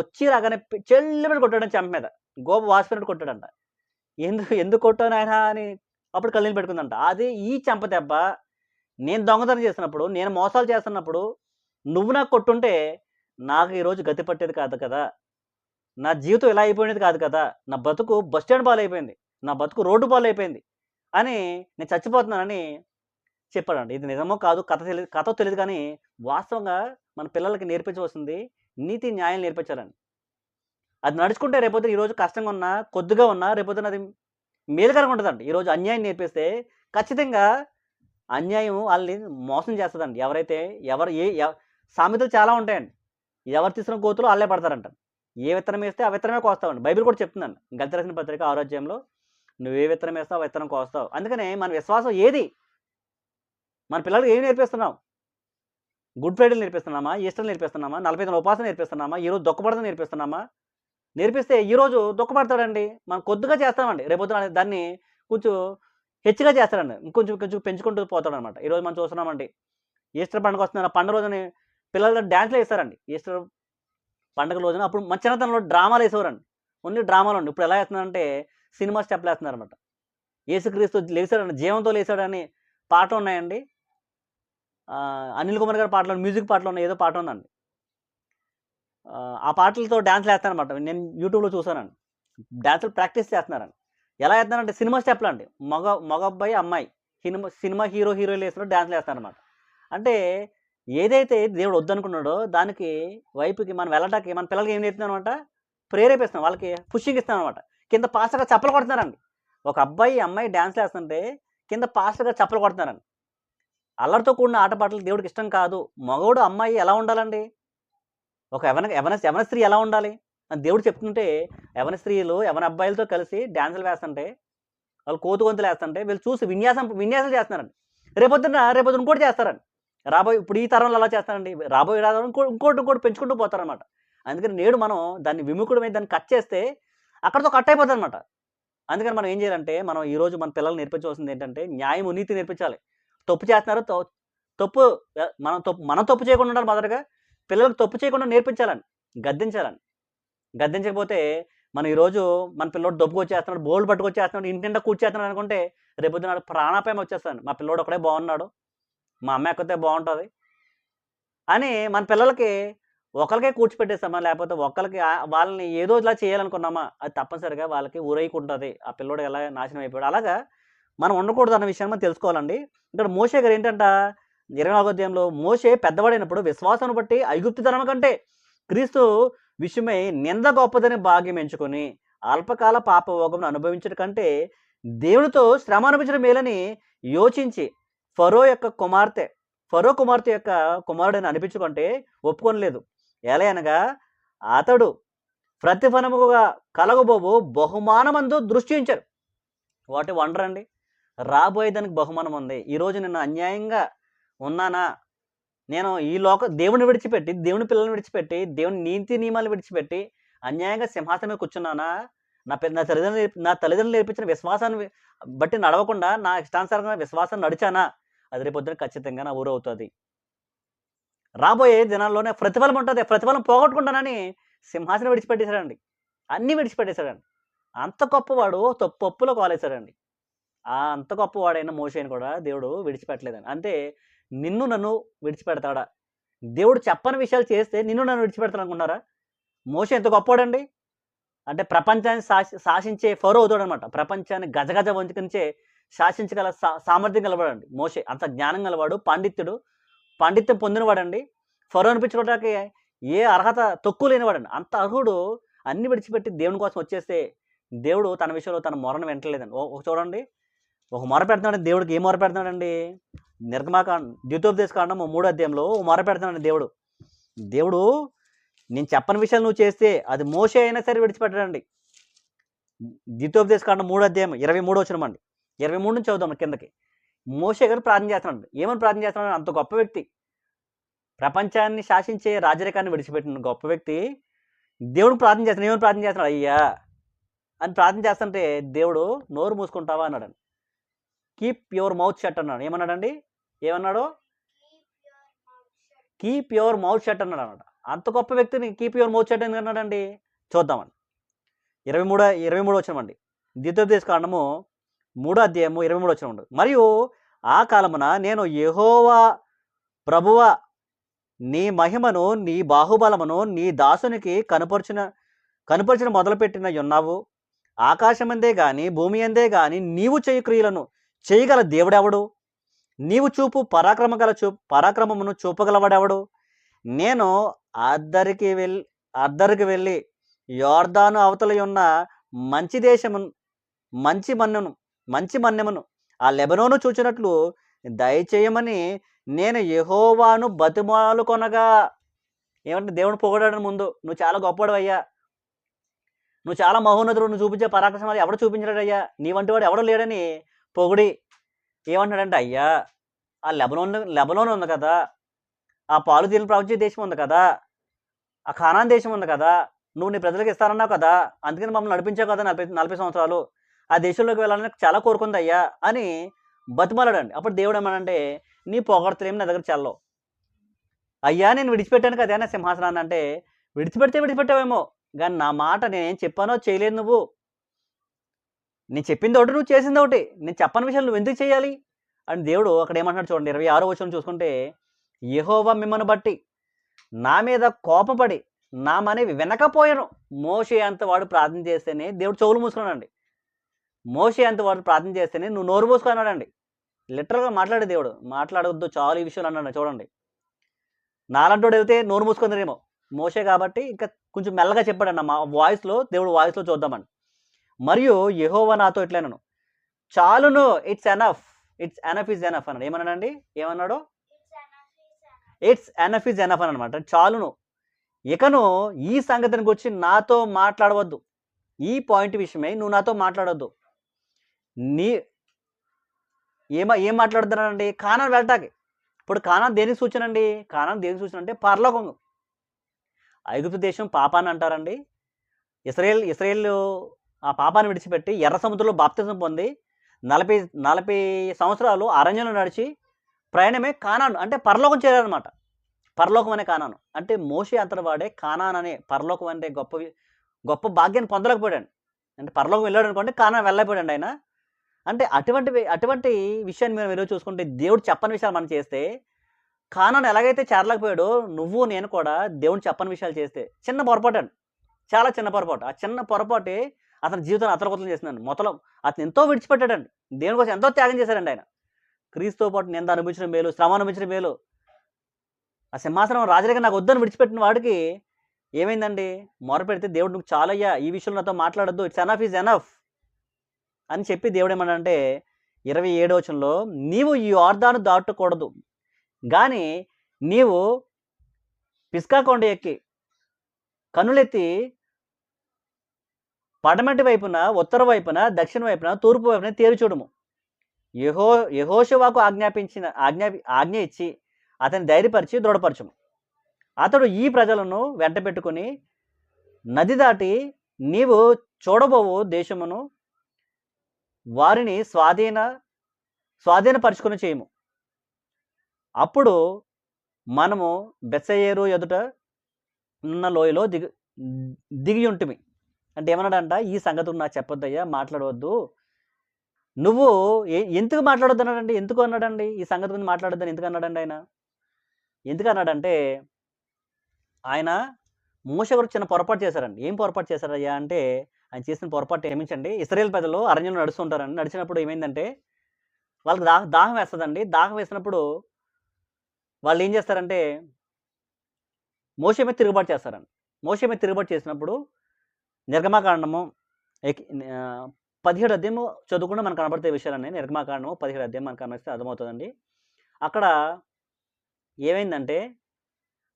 వచ్చి రాగానే చెల్లిమని కొట్టాడని చెంప మీద, గోప వాసిపోయినట్టు కొట్టాడంట. ఎందుకు కొట్టాను ఆయన అని అప్పుడు కళ్ళని పెట్టుకుందంట. అది ఈ చెంప దెబ్బ. నేను దొంగతనం చేస్తున్నప్పుడు, నేను మోసాలు చేస్తున్నప్పుడు నువ్వు నాకు కొట్టుంటే నాకు ఈరోజు గతి పట్టేది కాదు కదా, నా జీవితం ఇలా అయిపోయినది కాదు కదా, నా బతుకు బస్ స్టాండ్ పాలైపోయింది, నా బతుకు రోడ్డు పాలైపోయింది అని, నేను చచ్చిపోతున్నానని చెప్పాడండి. ఇది నిజమో కాదు కథ తెలియదు కానీ వాస్తవంగా మన పిల్లలకి నేర్పించవలసింది నీతి న్యాయం నేర్పించాలండి. అది నడుచుకుంటే రేపొద్దున ఈరోజు కష్టంగా ఉన్నా, కొద్దిగా ఉన్నా రేపొద్దున అది మేలుకరంగా ఉంటుందండి. ఈరోజు అన్యాయం నేర్పిస్తే ఖచ్చితంగా అన్యాయం వాళ్ళని మోసం చేస్తుందండి. ఎవరైతే సామెతలు చాలా ఉంటాయండి. ఎవరు తీసిన కోతులు వాళ్ళే పడతారంట. ఏ విత్తనం వేస్తే ఆ విత్తనమే కోస్తామండి. బైబిల్ కూడా చెప్తుందండి, గళిత రాసిన పత్రిక 6వ అధ్యాయంలో, నువ్వు ఏ విత్తనం వేస్తావు ఆ విత్తనం కోస్తావు. అందుకనే మన విశ్వాసం ఏది? మన పిల్లలకు ఏం నేర్పిస్తున్నాం? గుడ్ ఫ్రైడేలు నేర్పిస్తున్నామా? ఈస్టర్ నేర్పిస్తున్నామా? 40 దినాల ఉపవాసం నేర్పిస్తున్నామా? ఈరోజు దుఃఖపడడం నేర్పిస్తున్నామా? నేర్పిస్తే ఈరోజు దుఃఖపడతాడండి. మనం కొద్దిగా చేస్తామండి, రేపొద్దున దాన్ని కొంచెం హెచ్చుగా చేస్తాడండి, కొంచెం పెంచుకుంటూ పోతాడనమాట. ఈరోజు మనం చూస్తున్నామండి, ఈస్టర్ పండుగ వస్తుంది, పండుగ రోజుని పిల్లలు డ్యాన్స్లు వేస్తారండి. ఈస్టర్ పండుగ రోజున అప్పుడు మన చిన్నతనంలో డ్రామాలు వేసేవారండి, ఓన్లీ డ్రామాలు అండి. ఇప్పుడు ఎలా వేస్తున్నారంటే సినిమా స్టెప్లు వేస్తున్నారనమాట. యేసుక్రీస్తు లేచాడండి, జీవంతో లేచాడని పాటలు ఉన్నాయండి. అనిల్ కుమార్ గారి పాటలు, మ్యూజిక్ పాటలు ఉన్నాయి, ఏదో పాట ఉందండి. ఆ పాటలతో డ్యాన్స్లు వేస్తారనమాట. నేను యూట్యూబ్లో చూసానండి, డ్యాన్సులు ప్రాక్టీస్ చేస్తున్నారండి. ఎలా వేస్తున్నారంటే సినిమా స్టెప్లు అండి. మగ అబ్బాయి అమ్మాయి సినిమా హీరోయిన్లు వేస్తున్నారు, డ్యాన్స్లు వేస్తారనమాట. అంటే ఏదైతే దేవుడు వద్దనుకున్నాడో దానికి వైపుకి మనం వెళ్ళటానికి మన పిల్లలకి ఏం నేర్పుతున్నాం అనమాట? ప్రేరేపిస్తున్నాం, వాళ్ళకి పుషింగ్ ఇస్తాం అనమాట. కింద పాస్టర్గా చప్పలు కొడుతున్నారండి. ఒక అబ్బాయి అమ్మాయి డ్యాన్స్లు వేస్తుంటే కింద పాస్టర్గా చప్పలు కొడుతున్నారండి. అల్లరితో కూడిన ఆటపాటలు దేవుడికి ఇష్టం కాదు. మగవాడు అమ్మాయి ఎలా ఉండాలండి? ఒక యవన స్త్రీ ఎలా ఉండాలి అని దేవుడు చెప్తుంటే, యవన స్త్రీలు యవన అబ్బాయిలతో కలిసి డ్యాన్సులు వేస్తుంటే వాళ్ళు కోతు గొంతులు వేస్తుంటే వీళ్ళు చూసి విన్యాసాలు చేస్తున్నారండి. రేపొద్దున ఇంకోటి చేస్తారండి. ఇప్పుడు ఈ తరంలో అలా చేస్తారండి. రాబోయే తరం ఇంకోటి పెంచుకుంటూ పోతారనమాట. అందుకని నేడు మనం దాన్ని విముఖుడమై దాన్ని కట్ చేస్తే అక్కడితో కట్ అయిపోతుందనమాట. అందుకని మనం ఏం చేయాలంటే, మనం ఈరోజు మన పిల్లల్ని నేర్పించవలసింది ఏంటంటే, న్యాయము, నీతి నేర్పించాలి. తప్పు చేస్తున్నారు, తప్పు మనం తప్పు చేయకుండా ఉండాలి. మొదటగా పిల్లలకు తప్పు చేయకుండా నేర్పించాలండి, గద్దించాలండి. గద్దించకపోతే మనం ఈరోజు మన పిల్లోడు దొబ్బుకొచ్చేస్తున్నాడు, బోల్డ్ పట్టుకొచ్చేస్తున్నాడు, ఇంటి నిండా కూర్చేస్తున్నాడు అనుకుంటే రేపొద్దున ప్రాణాపాయం వచ్చేస్తాను. మా పిల్లోడు ఒకడే బాగున్నాడు, మా అమ్మ ఎక్కితే బాగుంటుంది అని మన పిల్లలకి ఒకరికే కూర్చిపెట్టేస్తామా, లేకపోతే ఒకరికి వాళ్ళని ఏదో ఇలా చేయాలనుకున్నామా, అది తప్పనిసరిగా వాళ్ళకి ఊరైకుంటుంది. ఆ పిల్లోడు ఎలా నాశనం అయిపోయాడు. అలాగా మనం ఉండకూడదు అన్న విషయాన్ని మనం తెలుసుకోవాలండి. ఇక్కడ మోషే గారు ఏంటంట, 24వ అధ్యాయంలో మోషే పెద్దవాడైనప్పుడు విశ్వాసాన్ని బట్టి ఐగుప్తుతనం కంటే క్రీస్తు విషయమై నింద గొప్పదని భాగ్యం ఎంచుకొని అల్పకాల పాపభోగమును అనుభవించడం కంటే దేవునితో శ్రమ అనిపించడం మేలని యోచించి ఫరో కుమార్తె యొక్క కుమారుడిని అనిపించుకుంటే ఒప్పుకొనలేదు. ఎలా అనగా అతడు ప్రతిఫలముగా కలగబోవు బహుమానమందు దృష్టి ఉంచారు. వాటి వండర్ అండి. రాబోయేదానికి బహుమానం ఉంది. ఈరోజు నేను అన్యాయంగా ఉన్నానా, నేను ఈ దేవుని విడిచిపెట్టి, దేవుని పిల్లల్ని విడిచిపెట్టి, దేవుని నీతి నియమాలు విడిచిపెట్టి అన్యాయంగా సింహాసనం మీద కూర్చున్నానా, నా తల్లిదండ్రులు నేర్పించిన విశ్వాసాన్ని బట్టి నడవకుండా నా ఇష్టానుసారంగా విశ్వాసాన్ని నడిచానా, అది రేపొద్దున ఖచ్చితంగా నా ఊరవుతుంది. రాబోయే దినాల్లోనే ప్రతిఫలం ఉంటుంది. ప్రతిఫలం పోగొట్టుకుంటానని సింహాసనం విడిచిపెట్టేశాడండి, అన్నీ విడిచిపెట్టేశాడండి. అంత గొప్పవాడు పప్పులో కాలేశాడండి. అంత గొప్పవాడైన మోషేని కూడా దేవుడు విడిచిపెట్టలేదండి. అంటే నిన్ను నన్ను విడిచిపెడతాడా? దేవుడు చెప్పని విషయాలు చేస్తే నిన్ను నన్ను విడిచిపెడతాడు అనుకుంటారా? మోషే ఎంత గొప్పవాడండి అంటే ప్రపంచాన్ని శాసించే ఫరో అవుతాడు అనమాట. ప్రపంచాన్ని గజగజ వంచుకించే శాసించగల సామర్థ్యం గలవాడండి మోషే. అంత జ్ఞానం గలవాడు, పాండిత్యం పొందినవాడండి. ఫరో అనిపించుకోవడానికి ఏ అర్హత తక్కువ లేనివాడండి. అంత అర్హుడు అన్ని విడిచిపెట్టి దేవుని కోసం వచ్చేస్తే దేవుడు తన విషయంలో తన మొరను వెంటలేదండి. చూడండి, ఒక మొర పెడుతున్నాడు దేవుడికి. ఏ మొర పెడుతున్నాడండి? ద్వితోపదేశకాండం 3వ అధ్యాయంలో మొర పెడుతున్నాడు దేవుడు నేను చెప్పని విషయాలు నువ్వు చేస్తే అది మోషే అయినా సరే విడిచిపెట్టడండి. ద్వితోపదేశకాండం 3వ అధ్యాయం 23వ వచనం అండి. 23 నుంచి చదువుదాం కిందకి. మోషే గారు ప్రార్థన చేస్తున్నాడు. ఏమని ప్రార్థన చేస్తున్నాడు? అంత గొప్ప వ్యక్తి, ప్రపంచాన్ని శాసించే రాజరికాన్ని విడిచిపెట్టిన గొప్ప వ్యక్తి దేవుడు ప్రార్థన చేస్తున్నాడు. ఏమని ప్రార్థన చేస్తున్నాడు? అయ్యా అని ప్రార్థన చేస్తుంటే దేవుడు నోరు మూసుకుంటావా అన్నాడు. కీప్ యువర్ మౌత్ షట్ అన్నాడు. ఏమన్నాడండి? ఏమన్నాడు? కీప్ యువర్ మౌత్ షట్ అన్నాడు అన్నమాట. అంత గొప్ప వ్యక్తిని కీప్ యువర్ మౌత్ షట్ ఎందుకు అన్నాడండి? చూద్దామండి. 23 వచనం అండి. ద్వితోపదేశకాండము 3వ అధ్యాయము 23 వచనం ఉండదు. మరియు ఆ కాలమున నేను యెహోవా ప్రభువ నీ మహిమను నీ బాహుబలమును నీ దాసునికి కనుపరచిన మొదలుపెట్టిన ఉన్నావు. ఆకాశమందే గాని భూమి అందే గాని నీవు చేయు క్రియలను చేయగల దేవుడెవడు? నీవు చూపు పరాక్రమమును చూపగలవాడెవడు? నేను అద్దరికి వెళ్ళి యోర్దాను అవతల ఉన్న మంచి దేశమును మంచి మన్యమును ఆ లెబనోను చూచినట్లు దయచేయమని నేను యెహోవాను బతిమాలు కొనగా. ఏమంటే దేవుని పొగడాడు ముందు. నువ్వు చాలా గొప్పవాడు అయ్యా, నువ్వు చాలా మహోన్నతుడు, నువ్వు చూపించే పరాక్రమాలు ఎవడు చూపించాడు అయ్యా, నీ వంటి వాడు ఎవడో లేడని పొగిడి ఏమంటాడంటే, అయ్యా ఆ లెబనోన్ ఉంది కదా, ఆ పాలు తేనెలు ప్రవహించే దేశం ఉంది కదా, ఆ ఖానాన్ దేశం ఉంది కదా, నువ్వు నీ ప్రజలకు ఇస్తానన్నావు కదా, అందుకని మమ్మల్ని నడిపించావు కదా 40 సంవత్సరాలు, ఆ దేశంలోకి వెళ్ళాలని చాలా కోరుకుంది అయ్యా అని బతిమాలాడండి. అప్పుడు దేవుడు ఏమనంటే, నీ పొగడతలేమి నా దగ్గర చల్లవు అయ్యా, నేను విడిచిపెట్టాను కదా నా సింహాసనాన్ని అంటే, విడిచిపెట్టావేమో కానీ నా మాట నేనేం చెప్పానో చేయలేదు. నేను చెప్పింది ఒకటి, నువ్వు చేసింది ఒకటి. నేను చెప్పని విషయాలు నువ్వు ఎందుకు చేయాలి అని దేవుడు అక్కడ ఏమంటున్నాడు చూడండి. 26వ వచనం చూసుకుంటే, యెహోవా మిమ్మల్ని బట్టి నా మీద కోపపడి నా మనవి వినకపోయాను. మోషే అంత వాడు ప్రార్థన చేస్తేనే దేవుడు చెవులు మూసుకున్నాడండి. మోషే అంత వాడు ప్రార్థన చేస్తేనే నువ్వు నోరు మూసుకున్నాడండి. లిటరల్గా మాట్లాడే దేవుడు, మాట్లాడవద్దు చాలు ఈ విషయాలు అన్నాడు. చూడండి, నాలంటోడు అయితే నోరు మూసుకుందరేమో, మోషే కాబట్టి ఇంకా కొంచెం మెల్లగా చెప్పాడన్న మా వాయిస్లో, దేవుడు వాయిస్లో చూద్దామని. మరియు యెహోవా నాతో ఇట్లనను, చాలును, ఇట్స్ ఎనఫ్ ఈజ్ ఎనఫ్ అన్నాడు. ఏమన్నాడండి? ఏమన్నాడు? ఇట్స్ ఎనఫ్ ఈజ్ ఎనఫ్ అని అనమాట. చాలును, ఇకను ఈ సంగతిని గురించి నాతో మాట్లాడవద్దు, ఈ పాయింట్ విషయమై నువ్వు నాతో మాట్లాడవద్దు. నీ ఏం మాట్లాడుతున్నానండి? కానాన్ వెళ్ళటానికి. ఇప్పుడు కానాన్ దేనికి సూచన అండి? కానాన్ దేనికి సూచన అంటే పరలోకం. ఐగుప్తు దేశం పాపాన్ని అంటారండి. ఇశ్రాయేల్ ఆ పాపాన్ని విడిచిపెట్టి ఎర్ర సముద్రంలో బాప్తిజం పొంది 40 సంవత్సరాలు అరణ్యంలో నడిచి ప్రయాణమే కానాను. అంటే పరలోకం చేరారనమాట. పరలోకం అనే కానాను. అంటే మోషే అంతటి వాడే కానాన్ అనే పరలోకం అంటే గొప్ప భాగ్యాన్ని పొందలేకపోయాడు. అంటే పరలోకం వెళ్ళాడనుకోండి, కానాన్ వెళ్ళలేకపోయాడండి ఆయన. అంటే అటువంటి విషయాన్ని మనం ఈరోజు చూసుకుంటే దేవుడు చెప్పని విషయాలు మనం చేస్తే, కానాన్ ఎలాగైతే చేరలేకపోయాడో నువ్వు నేను కూడా దేవుడు చెప్పని విషయాలు చేస్తే చిన్న పొరపాటండి. చాలా చిన్న పొరపాటు. ఆ చిన్న పొరపాటే అతని జీవితాన్ని అతలకుతలం చేసిందండి. అతను ఎంతో విడిచిపెట్టాడండి. దేవుని కోసం ఎంతో త్యాగం చేశాడండి ఆయన. క్రీస్తుతో పాటు నింద అనుభవించడం మేలు, శ్రమ అనుభవించడం మేలు. ఆ సింహాసనం రాజరిగా నాకు వద్దని విడిచిపెట్టిన వాడికి ఏమైందండి? మొరపెడితే దేవుడు నువ్వు చాలయ్యా, ఈ విషయంలో నాతో మాట్లాడొద్దు, ఇట్స్ ఎనఫ్ ఈజ్ ఎనఫ్ అని చెప్పి దేవుడు ఏమన్నాడంటే 27వ వచనంలో, నీవు ఈ యోర్దాను దాటకూడదు గాని నీవు పిస్కా కొండ ఎక్కి కన్నులెత్తి పడమటి వైపున, ఉత్తర వైపున, దక్షిణ వైపున, తూర్పు వైపున తేరి చూడుము. యెహోషువకు ఆజ్ఞ ఇచ్చి అతన్ని ధైర్యపరిచి దృఢపరచుము. అతడు ఈ ప్రజలను వెంట పెట్టుకుని నది దాటి నీవు చూడబోవు దేశమును వారిని స్వాధీనపరుచుకుని చేయము. అప్పుడు మనము బెత్షెయేరు ఎదుట ఉన్న లోయలో దిగి ఉంటిమి. అంటే ఏమన్నాడంట? ఈ సంగతులు నాకు చెప్పొద్దయ్యా, మాట్లాడవద్దు. నువ్వు ఎందుకు మాట్లాడొద్దు అన్నాడండి? ఎందుకు అన్నాడండి? ఈ సంగతి గురించి మాట్లాడొద్దని ఎందుకు అన్నాడండి ఆయన? ఎందుకు అన్నాడంటే, ఆయన మోషే గారు చిన్న పొరపాటు చేశారండి. ఏం పొరపాటు చేశారయ్యా అంటే, ఆయన చేసిన పొరపాటు ఏమించండి, ఇశ్రాయేల్ ప్రజలు అరణ్యంలో నడుస్తుంటారండి. నడిచినప్పుడు ఏమైందంటే వాళ్ళకి దాహం వేస్తుందండి. దాహం వేసినప్పుడు వాళ్ళు ఏం చేస్తారంటే మోషే మీద తిరుగుబాటు చేస్తారండి. మోషే మీద తిరుగుబాటు చేసినప్పుడు నిర్గమాకాండము 17 అధ్యాయము చదువుకుంటే మనకు కనబడితే విషయాలన్నీ. నిర్గమాకాండము 17 అధ్యాయం మనకు కనిపిస్తే అర్థమవుతుందండి. అక్కడ ఏమైందంటే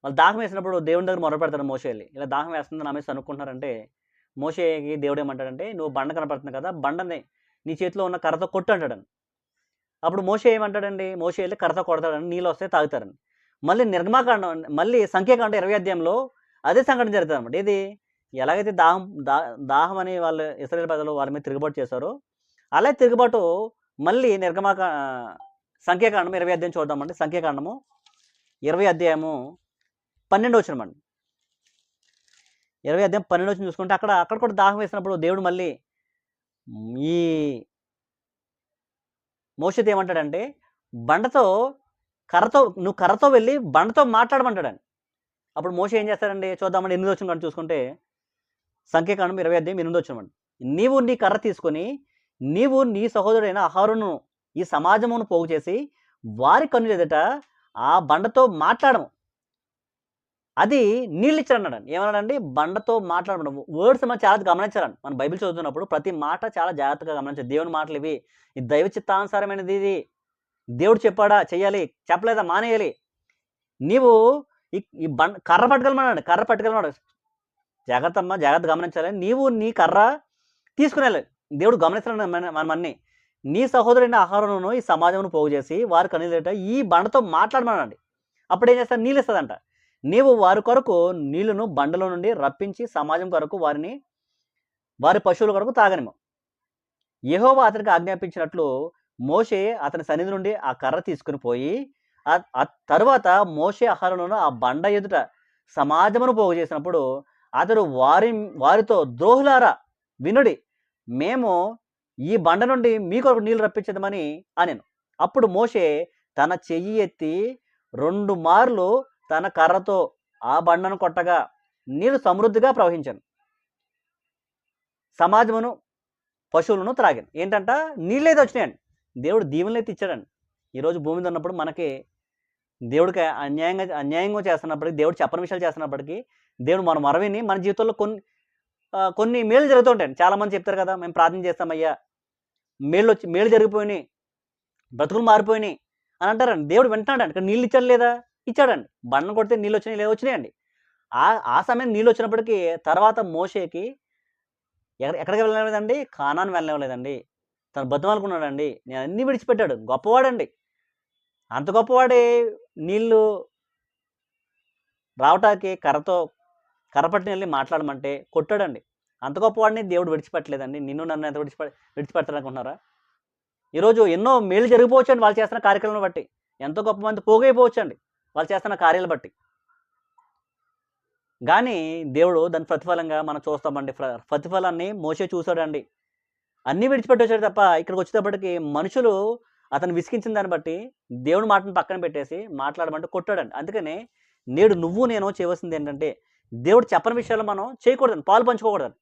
వాళ్ళు దాహం వేసినప్పుడు దేవుని దగ్గర మొరపెడతారు మోషే వెళ్ళి. ఇలా దాహం వేస్తుంది నా మీద అనుకుంటున్నారంటే మోషేకి దేవుడు ఏమంటాడంటే, నువ్వు బండ కనపడుతుంది కదా, బండని నీ చేతిలో ఉన్న కర్రతో కొట్టు అంటాడని. అప్పుడు మోషే ఏమంటాడండి? మోషే వెళ్ళి కర్రతో కొడతాడని, నీళ్ళు వస్తే తాగుతారని. మళ్ళీ సంఖ్యాకాండం 20 అధ్యాయంలో అదే సంఘటన జరుగుతుంది అనమాట. ఇది ఎలాగైతే దాహం అని వాళ్ళు ఇశ్రాయేల్ ప్రజలు వాళ్ళ మీద తిరుగుబాటు చేశారో, అలా తిరుగుబాటు మళ్ళీ సంఖ్యాకాండం 20 అధ్యాయం చూద్దామండి. సంఖ్యాకాండము 20 అధ్యాయము 12 వచనం. 20 అధ్యాయం 12 వచనం చూసుకుంటే అక్కడ కూడా దాహం వేసినప్పుడు దేవుడు మళ్ళీ ఈ మోషేతో ఏమంటాడంటే, నువ్వు కర్రతో వెళ్ళి బండతో మాట్లాడమంటాడండి. అప్పుడు మోషే ఏం చేస్తాడండి? చూద్దామండి. 8 వచనం చూసుకుంటే సంఖ్యాకాండం 20 అధ్యాయం 8 వచనం. నీవు నీ కర్ర తీసుకొని నీవు నీ సహోదరుడైన అహరోనును ఈ సమాజమును పోగు చేసి వారి కన్నుల ఎదుట ఆ బండతో మాట్లాడము. అది నీళ్ళు ఇచ్చారన్నాడండి. ఏమన్నాడండి? బండతో మాట్లాడడం. వర్డ్స్ మనం చాలా గమనించాలండి. మనం బైబిల్ చదువుతున్నప్పుడు ప్రతి మాట చాలా జాగ్రత్తగా గమనించాలి. దేవుని మాటలు ఇవి, ఇది దైవ చిత్తానుసారమైనది. ఇది దేవుడు చెప్పాడా, చెయ్యాలి, చెప్పలేదా మానేయాలి. నీవు ఈ కర్ర పట్టుకెళ్ళమన్నాడు. జాగ్రత్త గమనించాలి. నీవు నీ కర్ర తీసుకుని వెళ్ళాలి. దేవుడు గమనిస్తున్నాడు మనమన్నీ. నీ సహోదరుడైన అహరోనును ఈ సమాజమును పోగు చేసి వారి కన్నుల ఈ బండతో మాట్లాడమనండి. అప్పుడు ఏం చేస్తారు? నీళ్ళు ఇస్తుందంట. నీవు వారి కొరకు నీళ్లను బండలో నుండి రప్పించి సమాజం కొరకు వారి పశువుల కొరకు తాగనిము. యెహోవా అతనికి ఆజ్ఞాపించినట్లు మోషే అతని సన్నిధి నుండి ఆ కర్ర తీసుకుని పోయి ఆ తరువాత మోషే అహరోనును ఆ బండ ఎదుట సమాజమును పోగు చేసినప్పుడు అతడు వారితో, ద్రోహులారా వినుడి, మేము ఈ బండ నుండి మీ కొరకు నీళ్లు రప్పించదమని అనెను. అప్పుడు మోషే తన చెయ్యి ఎత్తి 2 మార్లు తన కర్రతో ఆ బండను కొట్టగా నీళ్లు సమృద్ధిగా ప్రవహించాను, సమాజమును పశువులను త్రాగాను. ఏంటంట? నీళ్ళైతే వచ్చినాయండి. దేవుడు దీవెనలు అయితే ఇచ్చాడండి. ఈరోజు భూమి మీద ఉన్నప్పుడు మనకి దేవుడికి అన్యాయంగా చేస్తున్నప్పటికీ, దేవుడు చెప్పని విషయాలు చేస్తున్నప్పటికీ దేవుడు మన మరవిని మన జీవితంలో కొన్ని మేలు జరుగుతుంటాయండి. చాలామంది చెప్తారు కదా, మేము ప్రార్థన చేస్తామయ్యా, మేలు జరిగిపోయినాయి, బ్రతుకులు మారిపోయినాయి అని అంటారండి. దేవుడు వింటున్నాడండి. ఇక్కడ నీళ్ళు ఇచ్చాడు లేదా? ఇచ్చాడండి. బండను కొడితే నీళ్ళు వచ్చినాయి లేదా? వచ్చినాయండి. ఆ సమయం నీళ్ళు వచ్చినప్పటికీ తర్వాత మోషేకి ఎక్కడికి వెళ్ళలేదండి? కానాను వెళ్ళలేదండి. తను బతిమాలుకున్నాడండి. నేను అన్నీ విడిచిపెట్టాడు. గొప్పవాడండి. అంత గొప్పవాడే నీళ్ళు రావటానికి కర్ర పట్టుకొని వెళ్ళి మాట్లాడమంటే కొట్టాడండి. అంత గొప్పవాడిని దేవుడు విడిచిపెట్టలేదండి. నిన్ను నన్ను ఎంత విడిచిపెడతారనుకుంటున్నారా? ఈరోజు ఎన్నో మేలు జరిగిపోవచ్చండి వాళ్ళు చేస్తున్న కార్యక్రమాలను బట్టి. ఎంతో గొప్ప మంది పోగైపోవచ్చండి వాళ్ళు చేస్తున్న కార్యాలు బట్టి. కానీ దేవుడు దాని ప్రతిఫలంగా మనం చూస్తామండి. ప్రతిఫలాన్ని మోషే చూశాడండి. అన్నీ విడిచిపెట్టి వచ్చాడు తప్ప ఇక్కడికి వచ్చేటప్పటికి మనుషులు అతను విసిగించిన దాన్ని బట్టి దేవుడి మాటను పక్కన పెట్టేసి మాట్లాడమంటే కొట్టాడండి. అందుకనే నేడు నువ్వు నేను చేయవలసింది ఏంటంటే దేవుడు చెప్పని విషయాలు మనం చేయకూడదండి, పాలు పంచుకోకూడదండి.